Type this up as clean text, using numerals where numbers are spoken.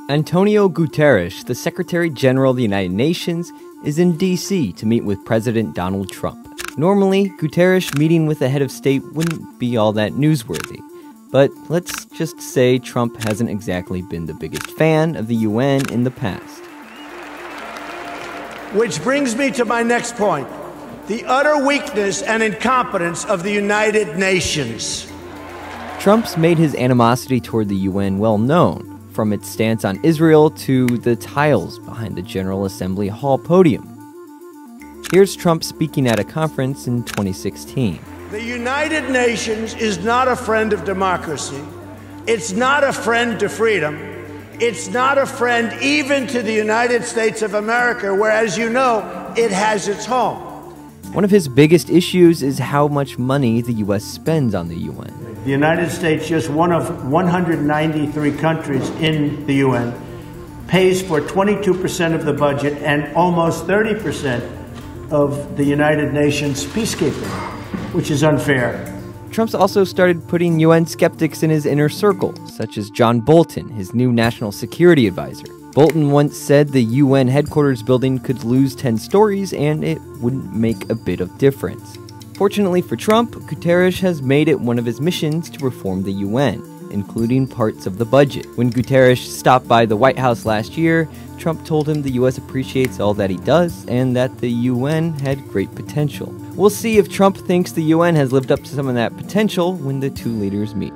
Antonio Guterres, the Secretary General of the United Nations, is in D.C. to meet with President Donald Trump. Normally, Guterres meeting with the head of state wouldn't be all that newsworthy. But let's just say Trump hasn't exactly been the biggest fan of the UN in the past. Which brings me to my next point. The utter weakness and incompetence of the United Nations. Trump's made his animosity toward the UN well known, from its stance on Israel to the tiles behind the General Assembly Hall podium. Here's Trump speaking at a conference in 2016. The United Nations is not a friend of democracy. It's not a friend to freedom. It's not a friend even to the United States of America, where, as you know, it has its home. One of his biggest issues is how much money the U.S. spends on the UN. The United States, just one of 193 countries in the UN, pays for 22% of the budget and almost 30% of the United Nations peacekeeping, which is unfair. Trump's also started putting UN skeptics in his inner circle, such as John Bolton, his new national security advisor. Bolton once said the UN headquarters building could lose 10 stories and it wouldn't make a bit of difference. Fortunately for Trump, Guterres has made it one of his missions to reform the UN, including parts of the budget. When Guterres stopped by the White House last year, Trump told him the US appreciates all that he does and that the UN had great potential. We'll see if Trump thinks the UN has lived up to some of that potential when the two leaders meet.